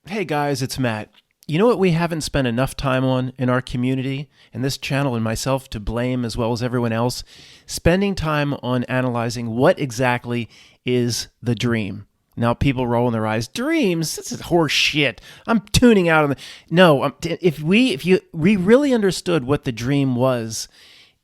Hey guys, it's Matt. You know what we haven't spent enough time on in our community, and this channel and myself to blame as well as everyone else? Spending time on analyzing what exactly is the dream. Now people rolling their eyes. Dreams? This is horse shit. I'm tuning out on the... No, if we really understood what the dream was,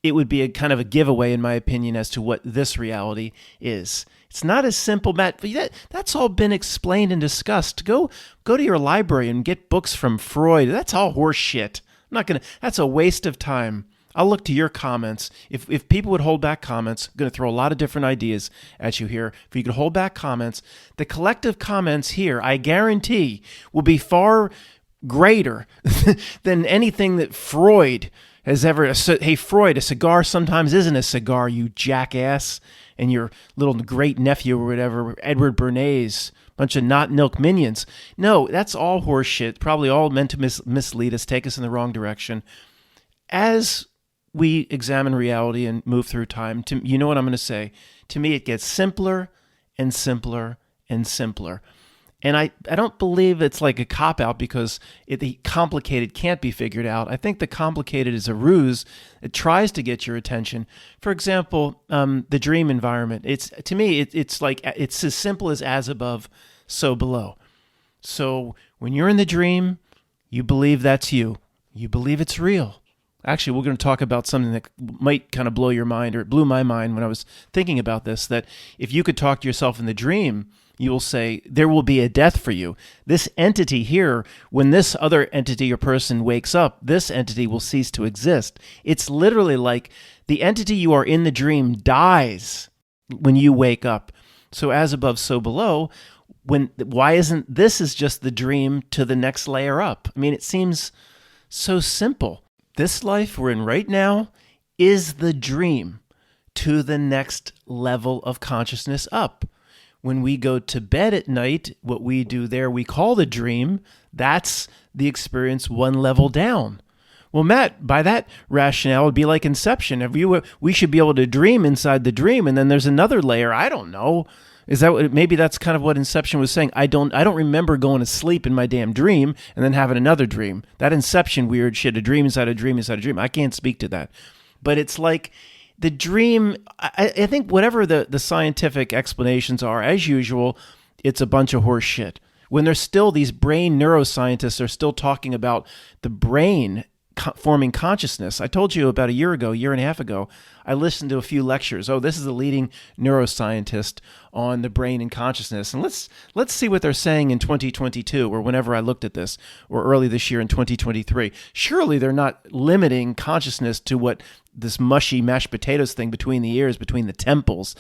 it would be a kind of a giveaway, in my opinion, as to what this reality is. It's not as simple, Matt. But that's all been explained and discussed. Go to your library and get books from Freud. That's all horse shit. I'm not gonna. That's a waste of time. I'll look to your comments. If people would hold back comments, I'm going to throw a lot of different ideas at you here. If you could hold back comments, the collective comments here, I guarantee, will be far greater than anything that Freud has ever. Hey, Freud, a cigar sometimes isn't a cigar, you jackass. And your little great nephew or whatever, Edward Bernays, bunch of not milk minions. No, that's all horse shit. Probably all meant to mislead us, take us in the wrong direction. As we examine reality and move through time, you know what I'm going to say? To me, it gets simpler and simpler and simpler. And I don't believe it's like a cop-out because the complicated can't be figured out. I think the complicated is a ruse. It tries to get your attention. For example, the dream environment. To me, it's like it's as simple as above, so below. So when you're in the dream, you believe that's you. You believe it's real. Actually, we're going to talk about something that might kind of blow your mind, or it blew my mind when I was thinking about this, that if you could talk to yourself in the dream, you will say, there will be a death for you. This entity here, when this other entity or person wakes up, this entity will cease to exist. It's literally like the entity you are in the dream dies when you wake up. So as above, so below. Why isn't this is just the dream to the next layer up? I mean, it seems so simple. This life we're in right now is the dream to the next level of consciousness up. When we go to bed at night, what we do there we call the dream. That's the experience one level down. Well, Matt, by that rationale, it would be like Inception. We should be able to dream inside the dream, and then there's another layer. I don't know. Is that maybe that's kind of what Inception was saying? I don't remember going to sleep in my damn dream and then having another dream. That Inception weird shit, a dream inside a dream inside a dream. I can't speak to that. But it's like the dream, I think whatever the scientific explanations are, as usual, it's a bunch of horse shit. When there's still these brain neuroscientists are still talking about the brain forming consciousness. I told you about a year and a half ago, I listened to a few lectures. Oh, this is a leading neuroscientist on the brain and consciousness. And let's see what they're saying in 2022 or whenever I looked at this, or early this year in 2023. Surely they're not limiting consciousness to what this mushy mashed potatoes thing between the ears, between the temples.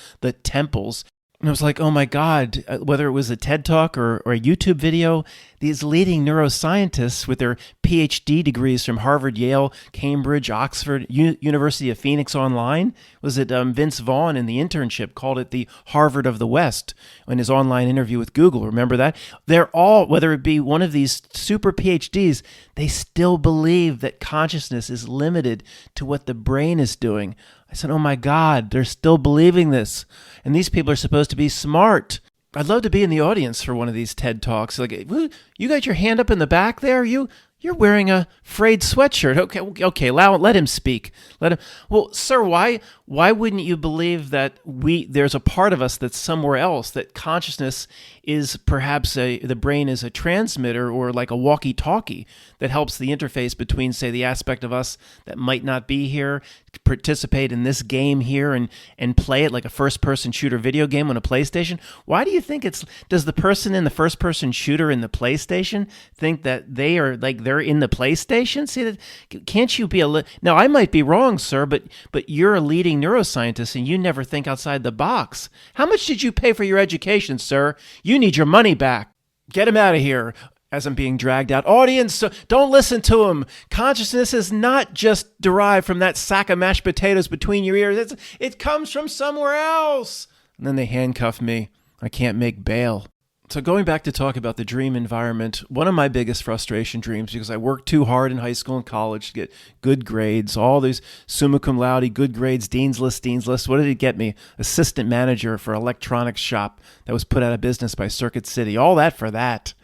And I was like, oh my God, whether it was a TED Talk or a YouTube video, these leading neuroscientists with their PhD degrees from Harvard, Yale, Cambridge, Oxford, University of Phoenix Online, was it Vince Vaughn in The Internship called it the Harvard of the West in his online interview with Google. Remember that? They're all, whether it be one of these super PhDs, they still believe that consciousness is limited to what the brain is doing. I said, oh my God, they're still believing this. And these people are supposed to be smart. I'd love to be in the audience for one of these TED Talks. Like, you got your hand up in the back there? You're wearing a frayed sweatshirt. Okay, let him speak. Let him. Well, sir, why wouldn't you believe that there's a part of us that's somewhere else, that consciousness is perhaps the brain is a transmitter or like a walkie-talkie that helps the interface between, say, the aspect of us that might not be here, participate in this game here and play it like a first-person shooter video game on a PlayStation? Why do you think does the person in the first-person shooter in the PlayStation think that they're in the PlayStation? See, that can't you be now, I might be wrong, sir, but you're a leading neuroscientist and you never think outside the box. How much did you pay for your education, sir? You need your money back. Get him out of here. As I'm being dragged out. Audience, don't listen to him. Consciousness is not just derived from that sack of mashed potatoes between your ears. It comes from somewhere else. And then they handcuff me. I can't make bail. So going back to talk about the dream environment, one of my biggest frustration dreams, because I worked too hard in high school and college to get good grades, all these summa cum laude, good grades, dean's list. What did it get me? Assistant manager for electronics shop that was put out of business by Circuit City. All that for that.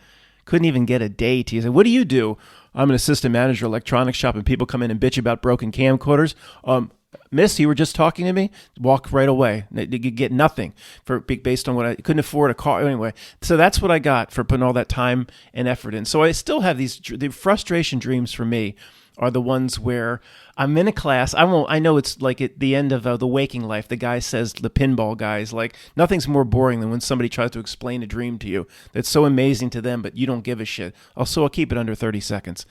Couldn't even get a date. He said, "What do you do?" "I'm an assistant manager, electronics shop, and people come in and bitch about broken camcorders." "Miss, you were just talking to me." Walk right away. You get nothing based on what I couldn't afford a car anyway. So that's what I got for putting all that time and effort in. So I still have the frustration dreams for me are the ones where I'm in a class. I know it's like at the end of The Waking Life, the guy says, the pinball guys, like, nothing's more boring than when somebody tries to explain a dream to you that's so amazing to them, but you don't give a shit. Also, I'll keep it under 30 seconds.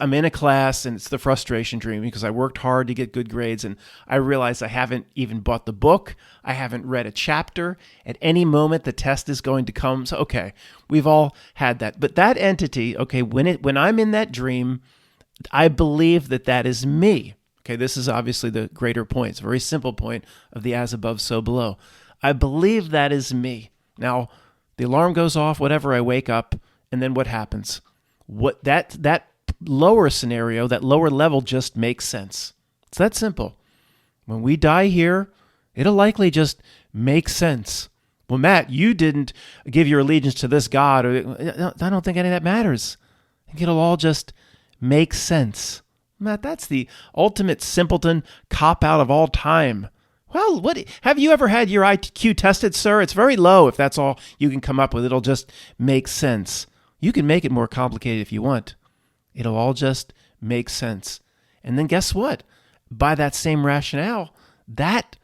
I'm in a class and it's the frustration dream because I worked hard to get good grades and I realize I haven't even bought the book. I haven't read a chapter. At any moment, the test is going to come. So, okay, we've all had that. But that entity, okay, when I'm in that dream, I believe that is me. Okay, this is obviously the greater point. It's a very simple point of the as above, so below. I believe that is me. Now, the alarm goes off, whatever, I wake up, and then what happens? That lower scenario, that lower level just makes sense. It's that simple. When we die here, it'll likely just make sense. Well, Matt, you didn't give your allegiance to this God. I don't think any of that matters. I think it'll all just make sense. Matt, that's the ultimate simpleton cop-out of all time. Well, what have you ever had your IQ tested, sir? It's very low if that's all you can come up with. It'll just make sense. You can make it more complicated if you want. It'll all just make sense. And then guess what? By that same rationale, that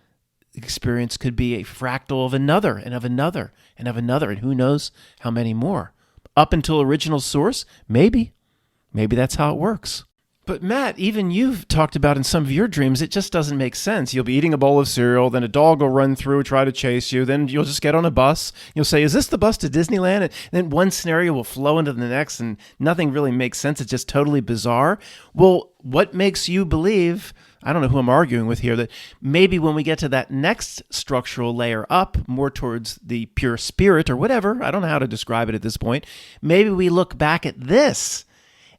experience could be a fractal of another and of another and of another, and who knows how many more. Up until original source, maybe. Maybe that's how it works. But Matt, even you've talked about in some of your dreams, it just doesn't make sense. You'll be eating a bowl of cereal, then a dog will run through, try to chase you, then you'll just get on a bus. You'll say, "Is this the bus to Disneyland?" And then one scenario will flow into the next, and nothing really makes sense. It's just totally bizarre. Well, what makes you believe, I don't know who I'm arguing with here, that maybe when we get to that next structural layer up, more towards the pure spirit or whatever, I don't know how to describe it at this point, maybe we look back at this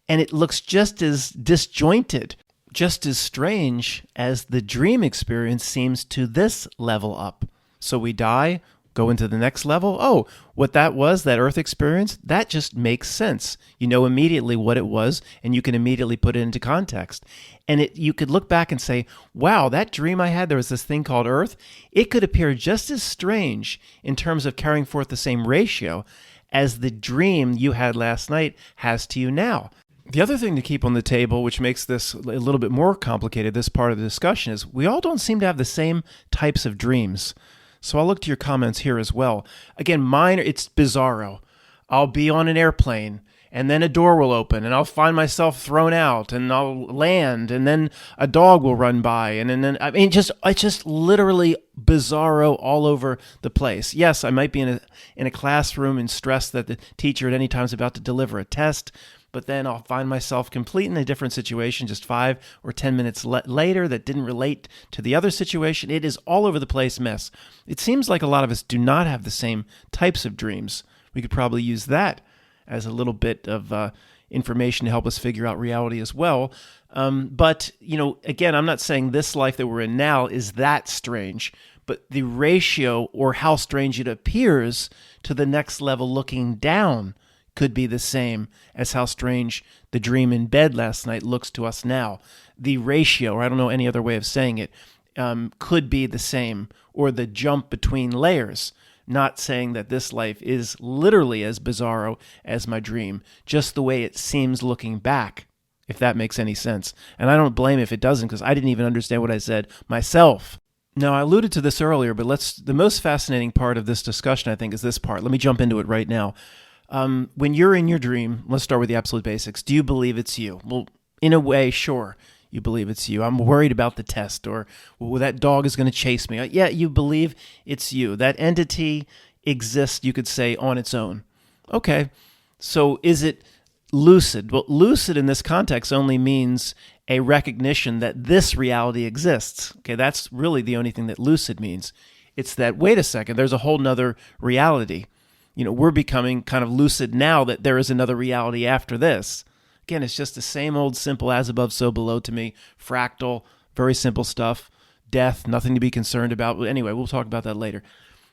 and it looks just as disjointed, just as strange as the dream experience seems to this level up. So we die, go into the next level. Oh, what that was, that earth experience, that just makes sense. You know immediately what it was, and you can immediately put it into context. And you could look back and say, wow, that dream I had, there was this thing called earth. It could appear just as strange in terms of carrying forth the same ratio as the dream you had last night has to you now. The other thing to keep on the table, which makes this a little bit more complicated, this part of the discussion, is we all don't seem to have the same types of dreams. So I'll look to your comments here as well. Again, mine, it's bizarro. I'll be on an airplane, and then a door will open, and I'll find myself thrown out, and I'll land, and then a dog will run by, and then it's just literally bizarro all over the place. Yes, I might be in a classroom and stressed that the teacher at any time is about to deliver a test, but then I'll find myself complete in a different situation just 5 or 10 minutes later that didn't relate to the other situation. It is all over the place mess. It seems like a lot of us do not have the same types of dreams. We could probably use that as a little bit of information to help us figure out reality as well. But, again, I'm not saying this life that we're in now is that strange, but the ratio or how strange it appears to the next level looking down could be the same as how strange the dream in bed last night looks to us now. The ratio, or I don't know any other way of saying it, could be the same, or the jump between layers. Not saying that this life is literally as bizarro as my dream, just the way it seems looking back, if that makes any sense. And I don't blame if it doesn't, because I didn't even understand what I said myself. Now, I alluded to this earlier, but the most fascinating part of this discussion, I think, is this part. Let me jump into it right now. When you're in your dream, let's start with the absolute basics. Do you believe it's you? Well, in a way, sure, you believe it's you. I'm worried about the test, or well, that dog is going to chase me. Yeah, you believe it's you. That entity exists, you could say, on its own. Okay, so is it lucid? Well, lucid in this context only means a recognition that this reality exists. Okay, that's really the only thing that lucid means. It's that, wait a second, there's a whole nother reality. We're becoming kind of lucid now that there is another reality after this. Again, it's just the same old simple as above, so below to me. Fractal, very simple stuff. Death, nothing to be concerned about. But anyway, we'll talk about that later.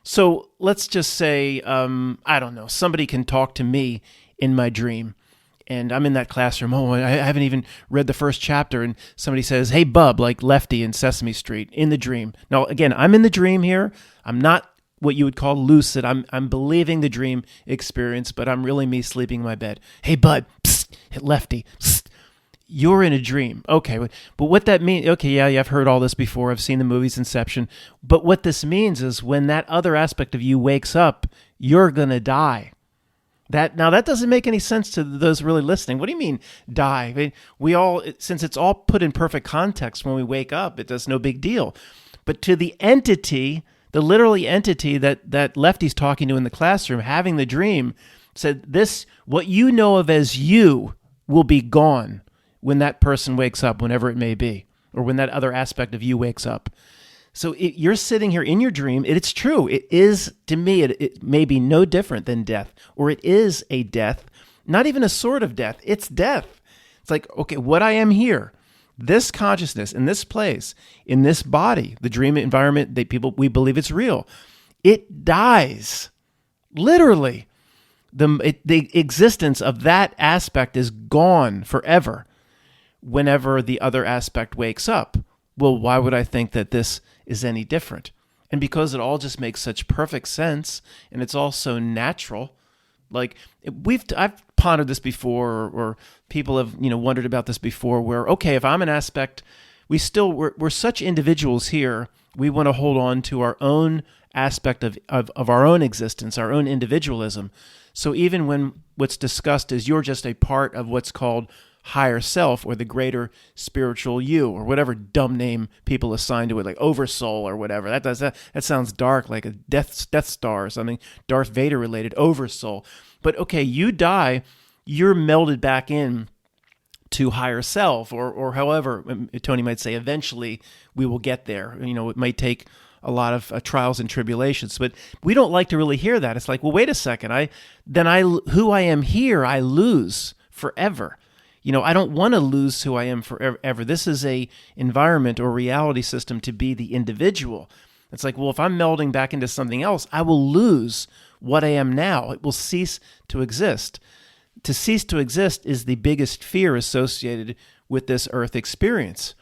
So let's just say, I don't know, somebody can talk to me in my dream. And I'm in that classroom. Oh, I haven't even read the first chapter. And somebody says, hey, bub, like Lefty in Sesame Street, in the dream. Now, again, I'm in the dream here. I'm not what you would call lucid. I'm believing the dream experience, but I'm really me sleeping in my bed. Hey, bud, psst, hit Lefty, psst. You're in a dream. Okay, but what that means, okay, yeah, I've heard all this before. I've seen the movies Inception. But what this means is when that other aspect of you wakes up, you're going to die. Now that doesn't make any sense to those really listening. What do you mean die? I mean, we all, since it's all put in perfect context when we wake up, it's no big deal. But to the entity, the literally entity that Lefty's talking to in the classroom, having the dream, said this, what you know of as you will be gone when that person wakes up, whenever it may be, or when that other aspect of you wakes up. So you're sitting here in your dream. It's true. It is, to me, it may be no different than death, or it is a death, not even a sort of death. It's death. It's like, okay, what I am here, this consciousness in this place, in this body, the dream environment, we believe it's real. It dies, literally. The existence of that aspect is gone forever whenever the other aspect wakes up. Well, why would I think that this is any different? And because it all just makes such perfect sense, and it's all so natural. Like I've pondered this before, or people have wondered about this before. Where okay, if I'm an aspect, we're such individuals here. We want to hold on to our own aspect of our own existence, our own individualism. So even when what's discussed is you're just a part of what's called higher self, or the greater spiritual you, or whatever dumb name people assign to it, like oversoul or whatever. That sounds dark, like a Death Star or something, Darth Vader related, oversoul. But okay, you die, you're melded back in to higher self, or however Tony might say, eventually we will get there. It might take a lot of trials and tribulations, but we don't like to really hear that. It's like, well, wait a second, who I am here, I lose forever. I don't want to lose who I am forever. This is a environment or reality system to be the individual. It's like, well, if I'm melding back into something else, I will lose what I am now. It will cease to exist. To cease to exist is the biggest fear associated with this earth experience.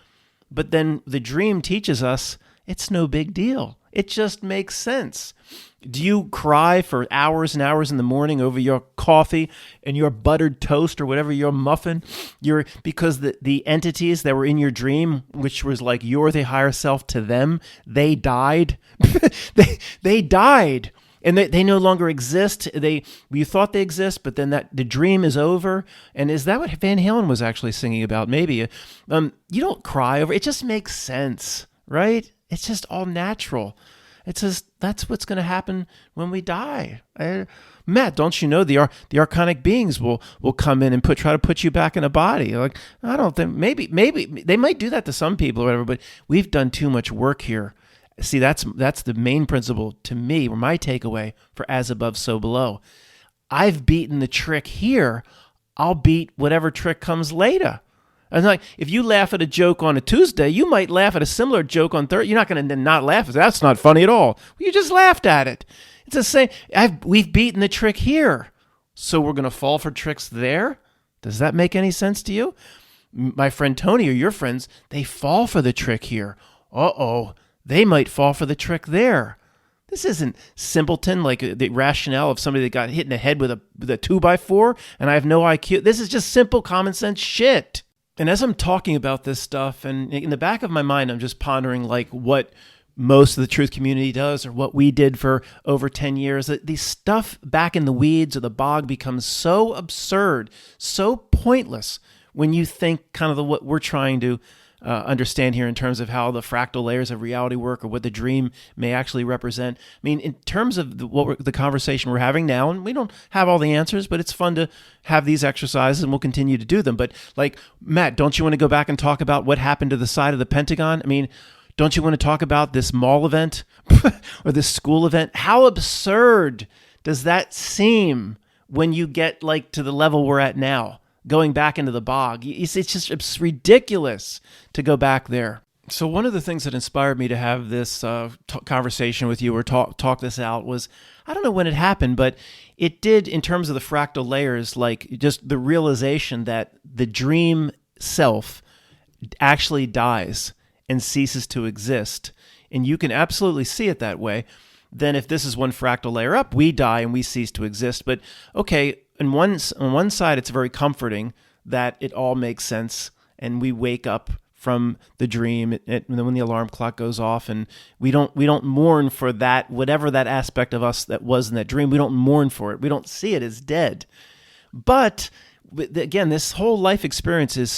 But then the dream teaches us it's no big deal. It just makes sense. Do you cry for hours and hours in the morning over your coffee and your buttered toast or whatever, your muffin? Because the entities that were in your dream, which was like you're the higher self to them, they died. they died. And they no longer exist. You thought they exist, but then the dream is over. And is that what Van Halen was actually singing about? Maybe. You don't cry over it. It just makes sense, right? It's just all natural. It's just that's what's going to happen when we die. Matt, don't you know the archonic beings will come in and try to put you back in a body? Like, I don't think maybe they might do that to some people or whatever, but we've done too much work here. See, that's the main principle to me, or my takeaway for as above, so below. I've beaten the trick here. I'll beat whatever trick comes later. And like, if you laugh at a joke on a Tuesday, you might laugh at a similar joke on Thursday. You're not going to not laugh. That's not funny at all. You just laughed at it. It's the same. We've beaten the trick here. So we're going to fall for tricks there? Does that make any sense to you? My friend Tony or your friends, they fall for the trick here. Uh-oh. They might fall for the trick there. This isn't simpleton like the rationale of somebody that got hit in the head with a 2x4 and I have no IQ. This is just simple common sense shit. And as I'm talking about this stuff, and in the back of my mind, I'm just pondering like what most of the truth community does or what we did for over 10 years. The stuff back in the weeds or the bog becomes so absurd, so pointless when you think kind of what we're trying to understand here in terms of how the fractal layers of reality work or what the dream may actually represent. I mean, in terms of the conversation we're having now, and we don't have all the answers, but it's fun to have these exercises and we'll continue to do them. But like, Matt, don't you want to go back and talk about what happened to the side of the Pentagon? I mean, don't you want to talk about this mall event or this school event? How absurd does that seem when you get like to the level we're at now? Going back into the bog. It's ridiculous to go back there. So one of the things that inspired me to have this conversation with you or talk this out was I don't know when it happened, but it did in terms of the fractal layers, like just the realization that the dream self actually dies and ceases to exist. And you can absolutely see it that way. Then if this is one fractal layer up, we die and we cease to exist. But okay, on one side, it's very comforting that it all makes sense and we wake up from the dream when the alarm clock goes off, and we don't mourn for that, whatever that aspect of us that was in that dream. We don't mourn for it. We don't see it as dead. But again, this whole life experience it's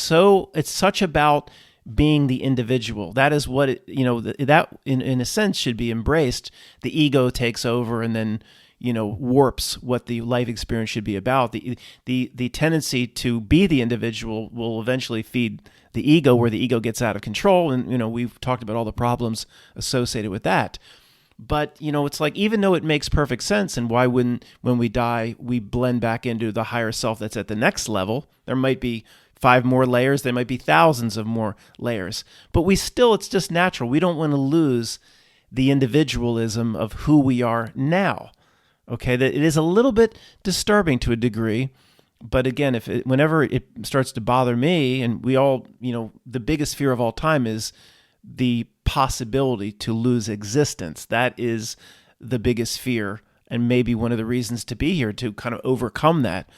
such about being the individual. That is what that in a sense should be embraced. The ego takes over and then warps what the life experience should be about. The tendency to be the individual will eventually feed the ego, where the ego gets out of control. And we've talked about all the problems associated with that. But it's like, even though it makes perfect sense, and why wouldn't, when we die, we blend back into the higher self that's at the next level? There might be 5 more layers, there might be thousands of more layers, but it's just natural. We don't want to lose the individualism of who we are now. Okay, that it is a little bit disturbing to a degree, but again, whenever it starts to bother me, and we all, the biggest fear of all time is the possibility to lose existence. That is the biggest fear, and maybe one of the reasons to be here, to kind of overcome that.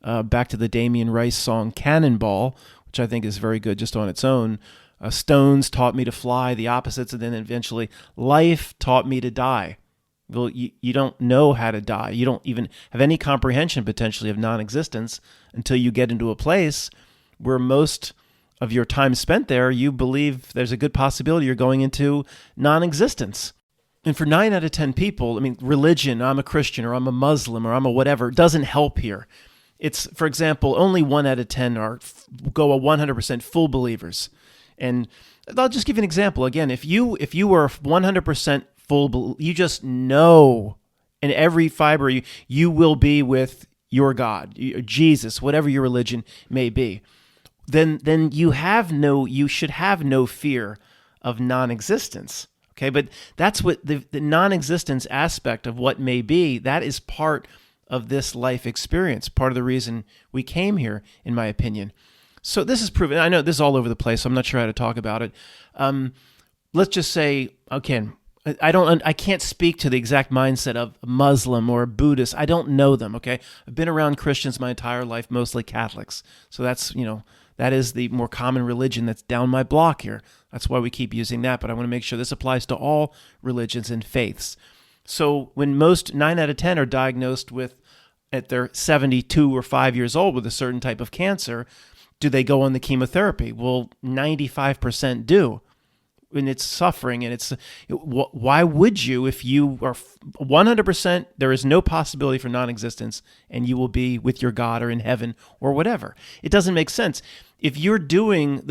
Back to the Damien Rice song Cannonball, which I think is very good just on its own. Stones taught me to fly, the opposites, and then eventually life taught me to die. Well, you don't know how to die. You don't even have any comprehension potentially of non-existence until you get into a place where most of your time spent there, you believe there's a good possibility you're going into non-existence. And for 9 out of 10 people, religion, I'm a Christian or I'm a Muslim or I'm a whatever, doesn't help here. It's, for example, only 1 out of 10 go a 100% full believers. And I'll just give you an example. Again, if you were 100% full, you just know in every fiber you will be with your God, Jesus, whatever your religion may be, then you should have no fear of non-existence. Okay, but that's what the non-existence aspect of what may be, that is part of this life experience, part of the reason we came here, in my opinion. So this is proven. I know this is all over the place, so I'm not sure how to talk about it. Let's just say, okay, I can't speak to the exact mindset of a Muslim or a Buddhist. I don't know them, okay? I've been around Christians my entire life, mostly Catholics. So that's, that is the more common religion that's down my block here. That's why we keep using that, but I want to make sure this applies to all religions and faiths. So when most 9 out of 10 are diagnosed with, at their 72 or 5 years old, with a certain type of cancer, do they go on the chemotherapy? Well, 95% do. And it's suffering, and why would you, if you are 100%, there is no possibility for non-existence, and you will be with your God or in heaven or whatever. It doesn't make sense. If you're doing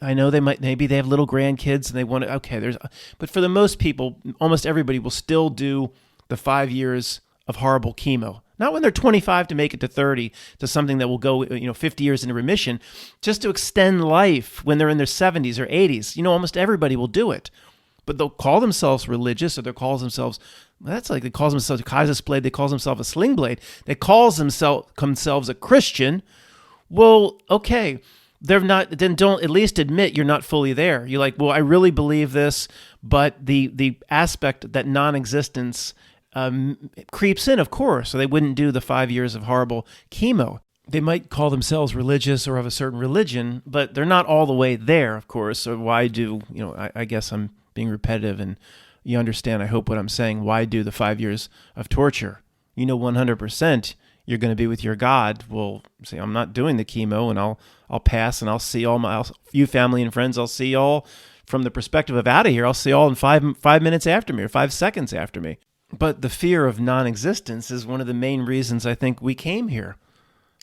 I know maybe they have little grandkids and they want to, but for the most people, almost everybody will still do the 5 years of horrible chemo. Not when they're 25 to make it to 30, to something that will go 50 years into remission, just to extend life when they're in their 70s or 80s. Almost everybody will do it. But they'll call themselves religious, or they call themselves, they call themselves a Kaiserblade, they call themselves a Sling Blade, they call themselves a Christian. Well, okay, they're not, then don't at least admit you're not fully there. You're like, well, I really believe this, but the aspect that non-existence creeps in, of course, so they wouldn't do the 5 years of horrible chemo. They might call themselves religious or of a certain religion, but they're not all the way there, of course. So why do, I guess I'm being repetitive, and you understand, I hope, what I'm saying. Why do the 5 years of torture? 100% you're going to be with your God. Well, say, I'm not doing the chemo, and I'll pass, and I'll see all you family and friends, I'll see all from the perspective of out of here. I'll see all in 5 minutes after me, or 5 seconds after me. But the fear of non-existence is one of the main reasons I think we came here.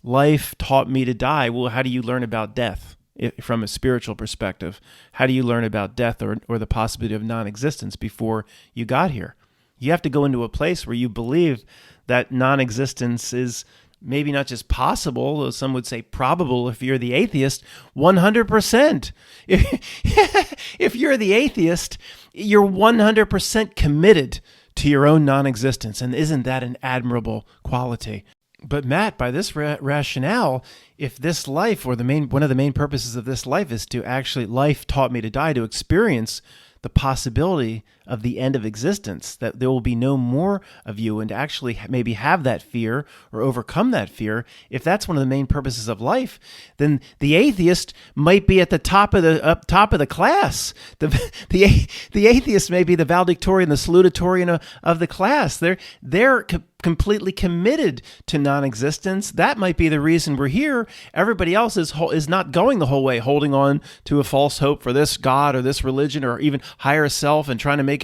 Life taught me to die. Well, how do you learn about death from a spiritual perspective? How do you learn about death or the possibility of non-existence before you got here? You have to go into a place where you believe that non-existence is maybe not just possible, though some would say probable if you're the atheist, 100%. If you're the atheist, you're 100% committed to your own non-existence. And isn't that an admirable quality? But Matt, by this rationale, if this life, or one of the main purposes of this life is to actually, life taught me to die, to experience the possibility of the end of existence, that there will be no more of you, and to actually maybe have that fear or overcome that fear, if that's one of the main purposes of life, then the atheist might be at the top of the class. The atheist may be the valedictorian, the salutatorian of the class. They're completely committed to non-existence. That might be the reason we're here. Everybody else is not going the whole way, holding on to a false hope for this God or this religion or even higher self, and trying to make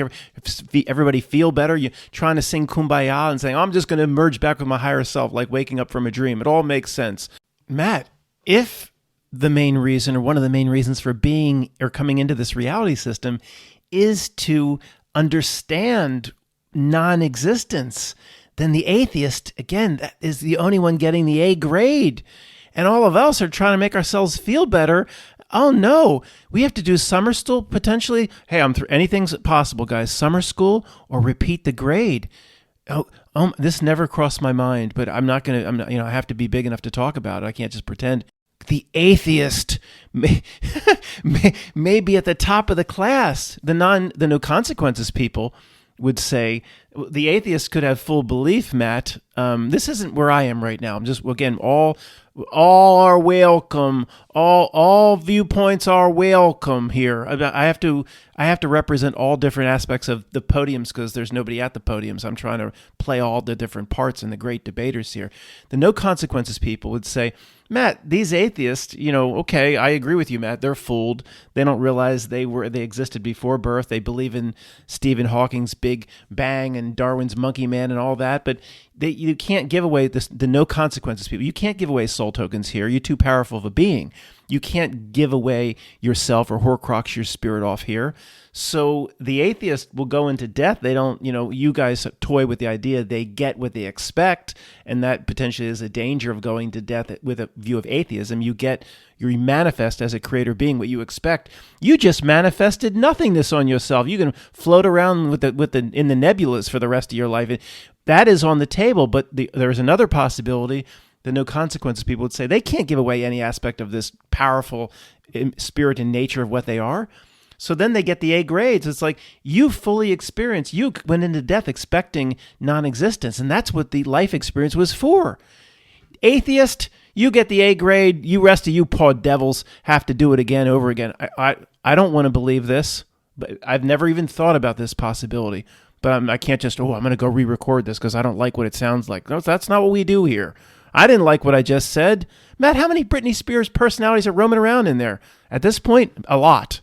everybody feel better. You're trying to sing Kumbaya and saying, I'm just going to merge back with my higher self, like waking up from a dream. It all makes sense. Matt, if the main reason, or one of the main reasons for being or coming into this reality system, is to understand non-existence, then the atheist, again, that is the only one getting the A grade. And all of us are trying to make ourselves feel better. Oh no, we have to do summer school potentially. Hey, anything's possible, guys. Summer school or repeat the grade. Oh, this never crossed my mind, but I have to be big enough to talk about it. I can't just pretend. The atheist may be at the top of the class. The no consequences people would say the atheist could have full belief, Matt. This isn't where I am right now. I'm just, again, all are welcome. All viewpoints are welcome here. I have to represent all different aspects of the podiums, because there's nobody at the podiums. I'm trying to play all the different parts and the great debaters here. The no consequences people would say, Matt, these atheists, okay, I agree with you, Matt. They're fooled. They don't realize they existed before birth. They believe in Stephen Hawking's Big Bang and Darwin's Monkey Man and all that, but you can't give away the no consequences people. You can't give away soul tokens here. You're too powerful of a being. You can't give away yourself or Horcrux your spirit off here. So the atheist will go into death. They don't, you guys toy with the idea they get what they expect, and that potentially is a danger of going to death with a view of atheism. You manifest as a creator being what you expect. You just manifested nothingness on yourself. You can float around in the nebulas for the rest of your life. That is on the table, but there's another possibility. The no consequences people would say they can't give away any aspect of this powerful spirit and nature of what they are. So then they get the A grades. It's like you fully experienced, you went into death expecting non-existence, and that's what the life experience was for. Atheist, you get the A grade. You rest of you poor devils have to do it again, over again. I don't want to believe this, but I've never even thought about this possibility. But I can't just, I'm going to go re-record this because I don't like what it sounds like. No, that's not what we do here. I didn't like what I just said. Matt, how many Britney Spears personalities are roaming around in there? At this point, a lot.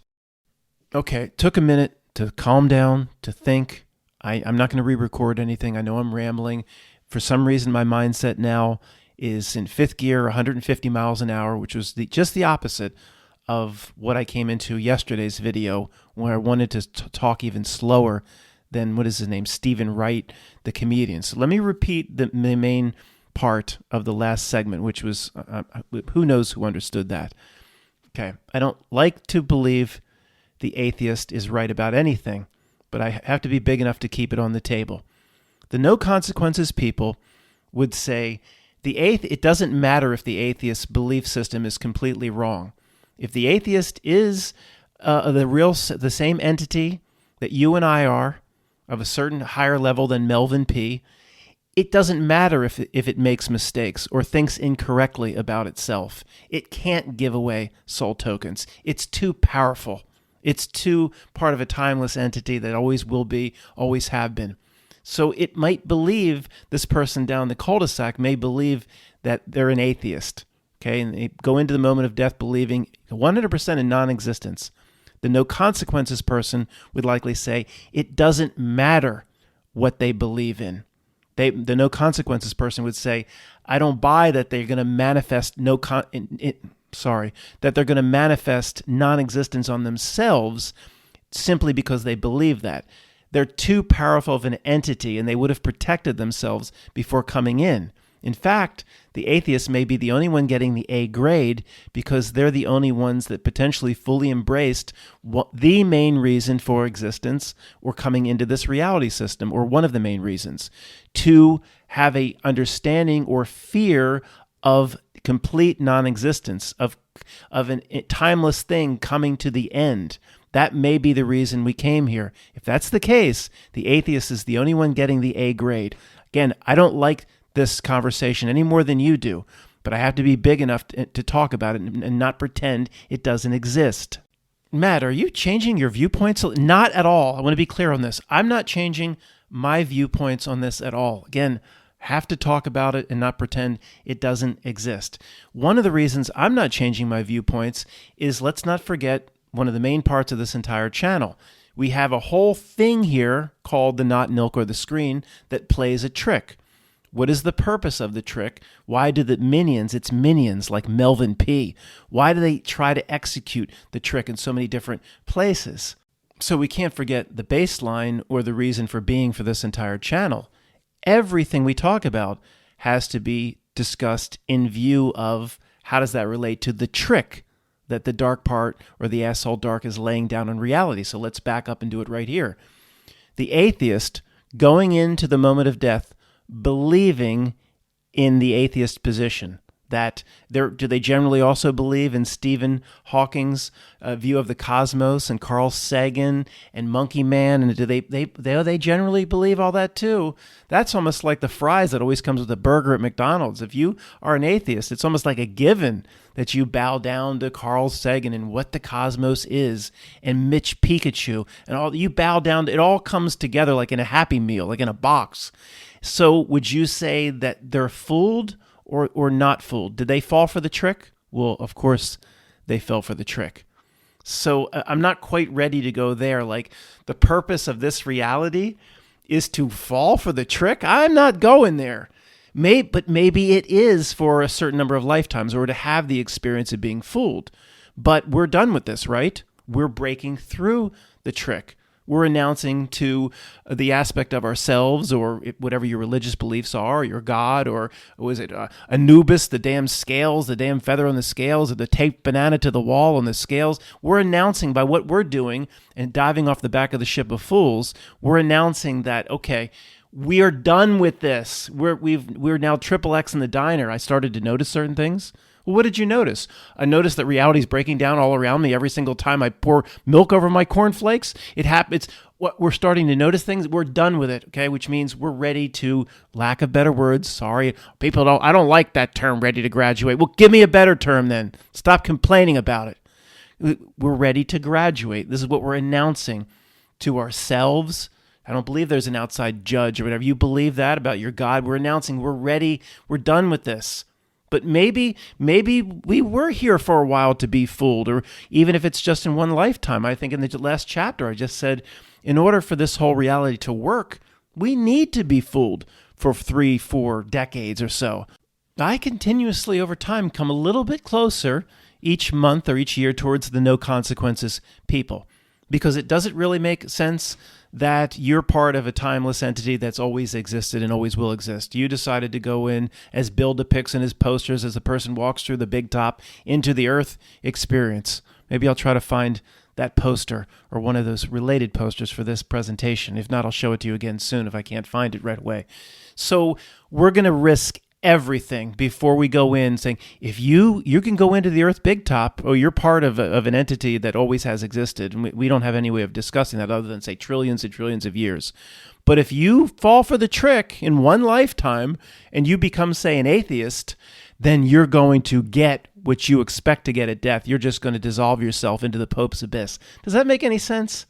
Okay, took a minute to calm down, to think. I'm not going to re-record anything. I know I'm rambling. For some reason, my mindset now is in fifth gear, 150 miles an hour, which was just the opposite of what I came into yesterday's video, where I wanted to talk even slower than, what is his name, Stephen Wright, the comedian. So let me repeat the main part of the last segment, which was, who knows who understood that. Okay, I don't like to believe the atheist is right about anything, but I have to be big enough to keep it on the table. The no consequences people would say it doesn't matter if the atheist's belief system is completely wrong. If the atheist is the same entity that you and I are, of a certain higher level than Melvin P., it doesn't matter if it makes mistakes or thinks incorrectly about itself. It can't give away soul tokens. It's too powerful. It's too part of a timeless entity that always will be, always have been. So it might believe, this person down the cul-de-sac may believe that they're an atheist, okay? And they go into the moment of death believing 100% in non-existence. The no consequences person would likely say it doesn't matter what they believe in. The no consequences person would say, I don't buy that they're going to manifest that they're going to manifest non-existence on themselves simply because they believe that. They're too powerful of an entity, and they would have protected themselves before coming in. In fact, the atheists may be the only one getting the A grade because they're the only ones that potentially fully embraced the main reason for existence or coming into this reality system, or one of the main reasons, to have a understanding or fear of complete non-existence, of a timeless thing coming to the end. That may be the reason we came here. If that's the case, the atheist is the only one getting the A grade. Again, I don't like this conversation any more than you do, but I have to be big enough to talk about it and not pretend it doesn't exist. Matt, are you changing your viewpoints? Not at all. I want to be clear on this. I'm not changing my viewpoints on this at all. Again, have to talk about it and not pretend it doesn't exist. One of the reasons I'm not changing my viewpoints is, let's not forget one of the main parts of this entire channel. We have a whole thing here called the not nilk or the screen that plays a trick. What is the purpose of the trick? Why do the minions, it's minions like Melvin P., why do they try to execute the trick in so many different places? So we can't forget the baseline or the reason for being for this entire channel. Everything we talk about has to be discussed in view of how does that relate to the trick that the dark part or the asshole dark is laying down in reality. So let's back up and do it right here. The atheist going into the moment of death believing in the atheist position, that do they generally also believe in Stephen Hawking's view of the cosmos and Carl Sagan and Monkey Man, and do they generally believe all that too? That's almost like the fries that always comes with a burger at McDonald's. If you are an atheist, it's almost like a given that you bow down to Carl Sagan and what the cosmos is, and Mitch Pikachu, and all. You bow down. It all comes together like in a Happy Meal, like in a box. So would you say that they're fooled or not fooled? Did they fall for the trick? Well, of course they fell for the trick. So I'm not quite ready to go there. Like, the purpose of this reality is to fall for the trick? I'm not going there. But maybe it is for a certain number of lifetimes, or to have the experience of being fooled. But we're done with this, right? We're breaking through the trick. We're announcing to the aspect of ourselves, or whatever your religious beliefs are, your God, or was it Anubis, the damn scales, the damn feather on the scales, or the taped banana to the wall on the scales. We're announcing by what we're doing and diving off the back of the ship of fools, we're announcing that, okay, we are done with this. We're now triple X in the diner. I started to notice certain things. Well, what did you notice? I noticed that reality is breaking down all around me every single time I pour milk over my cornflakes. It happens. We're starting to notice things. We're done with it, okay? Which means we're ready to, lack of better words, sorry, I don't like that term, ready to graduate. Well, give me a better term then. Stop complaining about it. We're ready to graduate. This is what we're announcing to ourselves. I don't believe there's an outside judge or whatever. You believe that about your God. We're announcing we're ready. We're done with this. But maybe we were here for a while to be fooled, or even if it's just in one lifetime. I think in the last chapter I just said, in order for this whole reality to work, we need to be fooled for 3-4 decades or so. I continuously over time come a little bit closer each month or each year towards the no consequences people, because it doesn't really make sense that you're part of a timeless entity that's always existed and always will exist. You decided to go in, as Bill depicts in his posters, as a person walks through the big top into the earth experience. Maybe I'll try to find that poster or one of those related posters for this presentation. If not, I'll show it to you again soon if I can't find it right away. So we're going to risk everything before we go in, saying, if you can go into the earth big top, or you're part of an entity that always has existed, and we don't have any way of discussing that other than say trillions and trillions of years. But if you fall for the trick in one lifetime and you become, say, an atheist, then you're going to get what you expect to get at death. You're just going to dissolve yourself into the Pope's abyss. Does that make any sense?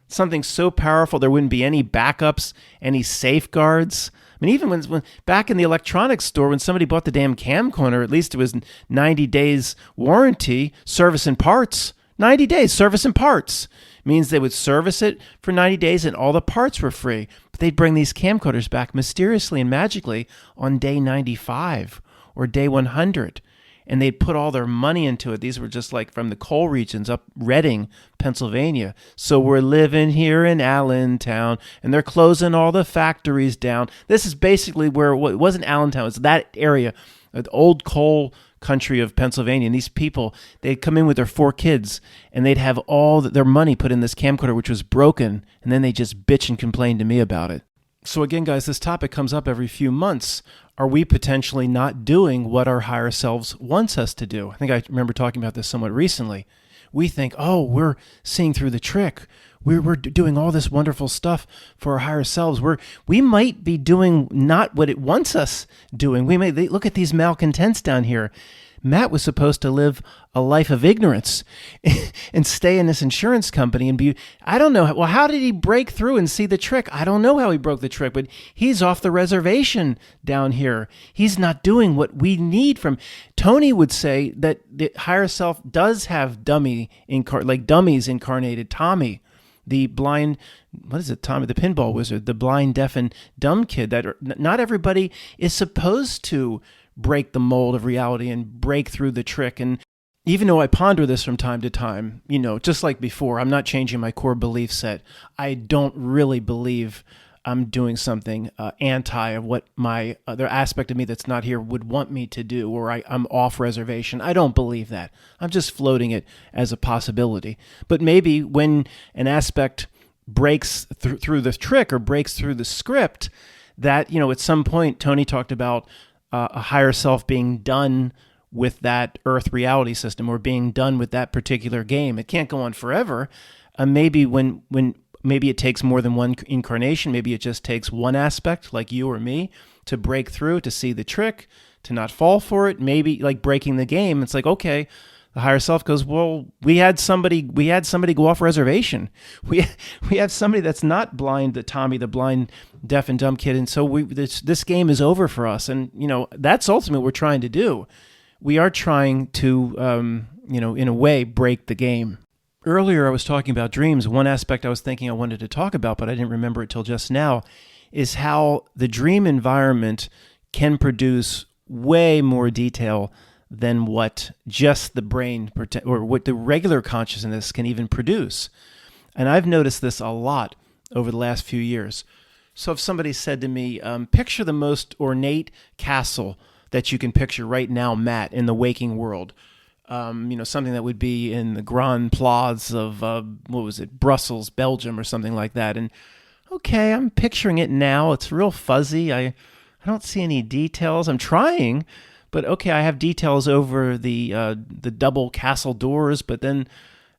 Something so powerful, there wouldn't be any backups, any safeguards. I mean, even when back in the electronics store, when somebody bought the damn camcorder, at least it was 90 days warranty, service and parts. 90 days, service and parts. Means they would service it for 90 days and all the parts were free. But they'd bring these camcorders back mysteriously and magically on day 95 or day 100. and they'd put all their money into it. These were just like from the coal regions up Reading, Pennsylvania. So we're living here in Allentown, and they're closing all the factories down. This is basically where it wasn't Allentown, it's that area, the old coal country of Pennsylvania. And these people, they'd come in with their 4 kids, and they'd have all their money put in this camcorder, which was broken, and then they just bitch and complain to me about it. So again, guys, this topic comes up every few months. Are we potentially not doing what our higher selves wants us to do? I think I remember talking about this somewhat recently. We think, oh, we're seeing through the trick. We're doing all this wonderful stuff for our higher selves. We might be doing not what it wants us doing. Look at these malcontents down here. Matt was supposed to live a life of ignorance and stay in this insurance company and be, I don't know. Well, how did he break through and see the trick? I don't know how he broke the trick, but he's off the reservation down here. He's not doing what we need from. Tony would say that the higher self does have dummies incarnated. Tommy, the blind, what is it, Tommy, the pinball wizard, the blind, deaf, and dumb kid. That not everybody is supposed to break the mold of reality and break through the trick. And even though I ponder this from time to time, just like before, I'm not changing my core belief set. I don't really believe I'm doing something anti of what my other aspect of me that's not here would want me to do, or I'm off reservation. I don't believe that. I'm just floating it as a possibility. But maybe when an aspect breaks through the trick or breaks through the script, that, at some point, Tony talked about a higher self being done with that Earth reality system or being done with that particular game. It can't go on forever. Maybe maybe it takes more than one incarnation. Maybe it just takes one aspect, like you or me, to break through, to see the trick, to not fall for it. Maybe like breaking the game. It's like, okay, the higher self goes, well, we had somebody go off reservation. We have somebody that's not blind, the Tommy, the blind, deaf, and dumb kid, and so this game is over for us. And that's ultimately what we're trying to do. We are trying to, in a way, break the game. Earlier, I was talking about dreams. One aspect I was thinking I wanted to talk about, but I didn't remember it till just now, is how the dream environment can produce way more detail than what just the brain or what the regular consciousness can even produce. And I've noticed this a lot over the last few years. So if somebody said to me, picture the most ornate castle that you can picture right now, Matt, in the waking world. Something that would be in the Grand Place of, Brussels, Belgium, or something like that. And okay, I'm picturing it now. It's real fuzzy. I don't see any details. I'm trying. But okay, I have details over the double castle doors, but then,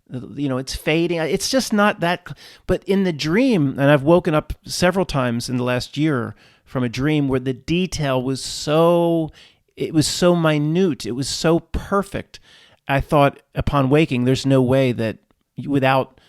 it's fading. It's just not that. But in the dream, and I've woken up several times in the last year from a dream where the detail was so minute, it was so perfect. I thought upon waking, there's no way that without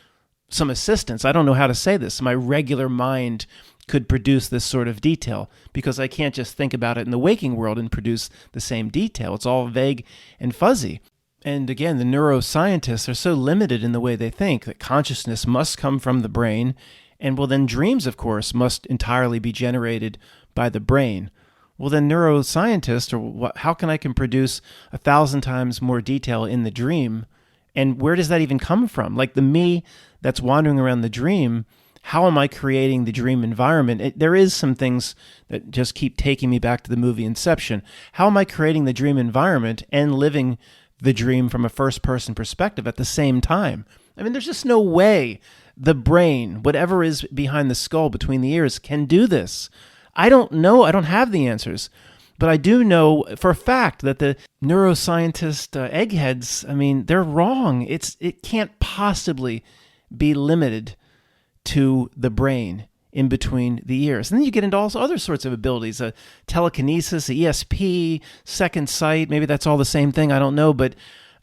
some assistance, I don't know how to say this, my regular mind could produce this sort of detail, because I can't just think about it in the waking world and produce the same detail. It's all vague and fuzzy. And again, the neuroscientists are so limited in the way they think that consciousness must come from the brain, and then dreams, of course, must entirely be generated by the brain. Well, then neuroscientists, how can I produce 1,000 times more detail in the dream? And where does that even come from? Like the me that's wandering around the dream, how am I creating the dream environment? There is some things that just keep taking me back to the movie Inception. How am I creating the dream environment and living the dream from a first-person perspective at the same time? I mean, there's just no way the brain, whatever is behind the skull, between the ears, can do this. I don't know. I don't have the answers. But I do know for a fact that the neuroscientist eggheads, they're wrong. It can't possibly be limited to the brain in between the ears. And then you get into all other sorts of abilities, telekinesis, ESP, second sight. Maybe that's all the same thing. I don't know. But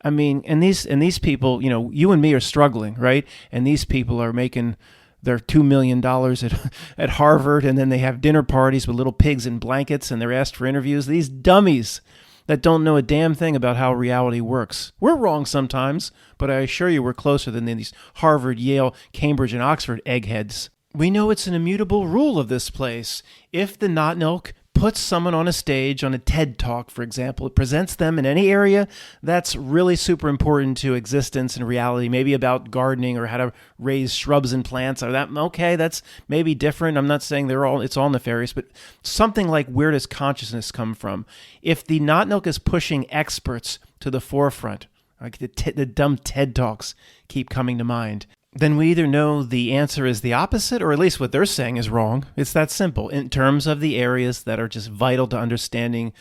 and these people, you and me are struggling, right? And these people are making their $2 million at Harvard, and then they have dinner parties with little pigs in blankets, and they're asked for interviews. These dummies that don't know a damn thing about how reality works. We're wrong sometimes, but I assure you we're closer than these Harvard, Yale, Cambridge, and Oxford eggheads. We know it's an immutable rule of this place. If the not milk puts someone on a stage on a TED Talk, for example. It presents them in any area that's really super important to existence and reality, maybe about gardening or how to raise shrubs and plants. Or that, okay, that's maybe different. I'm not saying it's all nefarious, but something like, where does consciousness come from? If the Not Milk is pushing experts to the forefront, like the dumb TED Talks keep coming to mind, then we either know the answer is the opposite, or at least what they're saying is wrong. It's that simple in terms of the areas that are just vital to understanding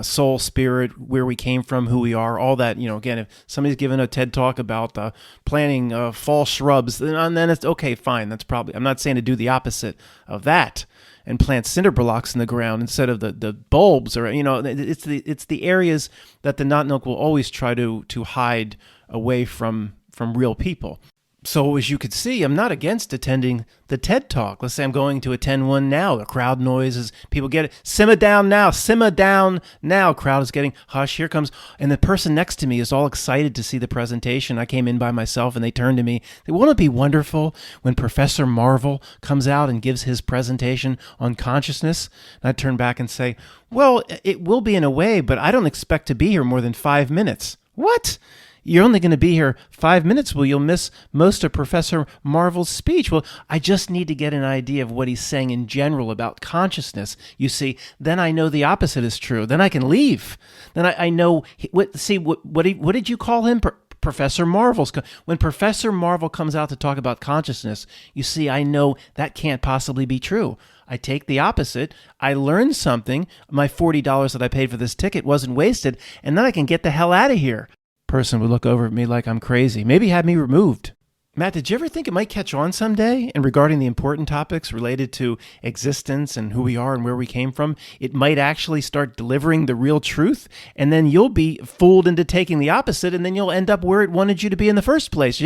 soul, spirit, where we came from, who we are, all that. Again, if somebody's giving a TED Talk about planting fall shrubs, then it's okay, fine. That's probably, I'm not saying to do the opposite of that and plant cinder blocks in the ground instead of the bulbs, or it's the areas that the Not Milk will always try to hide away from real people. So as you could see, I'm not against attending the TED Talk. Let's say I'm going to attend one now. The crowd noises, people get it. Simmer down now, simmer down now. Crowd is getting hush. Here comes, and the person next to me is all excited to see the presentation. I came in by myself, and they turned to me. Won't it be wonderful when Professor Marvel comes out and gives his presentation on consciousness? And I turn back and say, well, it will be in a way, but I don't expect to be here more than 5 minutes. What? You're only going to be here 5 minutes. Well, you'll miss most of Professor Marvel's speech. Well, I just need to get an idea of what he's saying in general about consciousness. You see, then I know the opposite is true. Then I can leave. Then I know. What did you call him? Professor Marvel's. When Professor Marvel comes out to talk about consciousness, you see, I know that can't possibly be true. I take the opposite. I learn something. My $40 that I paid for this ticket wasn't wasted, and then I can get the hell out of here. Person would look over at me like I'm crazy, maybe have me removed. Matt, did you ever think it might catch on someday? And regarding the important topics related to existence and who we are and where we came from, it might actually start delivering the real truth, and then you'll be fooled into taking the opposite, and then you'll end up where it wanted you to be in the first place.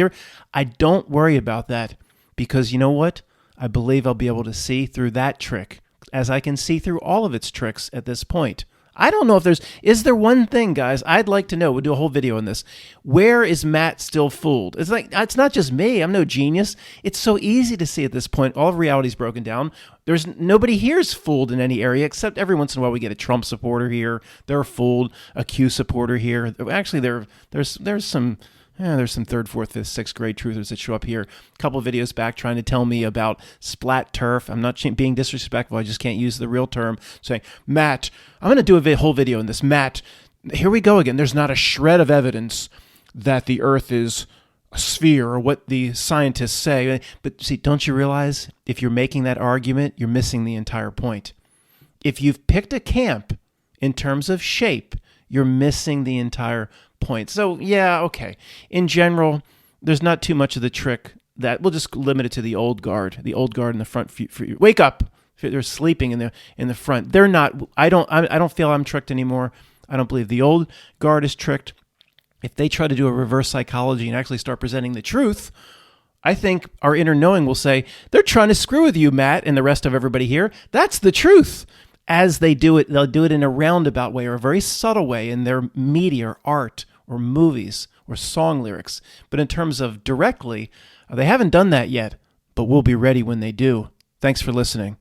I don't worry about that, because you know what? I believe I'll be able to see through that trick, as I can see through all of its tricks at this point. I don't know if is there one thing, guys, I'd like to know. We'll do a whole video on this. Where is Matt still fooled? It's not just me. I'm no genius. It's so easy to see at this point. All of reality's broken down. There's nobody here's fooled in any area, except every once in a while we get a Trump supporter here. They're fooled. A Q supporter here. Actually, there's some third, fourth, fifth, sixth grade truthers that show up here. A couple of videos back trying to tell me about splat turf. I'm not being disrespectful. I just can't use the real term. Saying, Matt, I'm going to do a whole video on this. Matt, here we go again. There's not a shred of evidence that the earth is a sphere or what the scientists say. But see, don't you realize if you're making that argument, you're missing the entire point. If you've picked a camp in terms of shape, you're missing the entire point. So yeah, okay. In general, there's not too much of the trick that we'll just limit it to the old guard. The old guard in the front. Wake up! They're sleeping in the front. They're not. I don't feel I'm tricked anymore. I don't believe the old guard is tricked. If they try to do a reverse psychology and actually start presenting the truth, I think our inner knowing will say they're trying to screw with you, Matt, and the rest of everybody here. That's the truth. As they do it, they'll do it in a roundabout way or a very subtle way in their media or art or movies or song lyrics. But in terms of directly, they haven't done that yet, but we'll be ready when they do. Thanks for listening.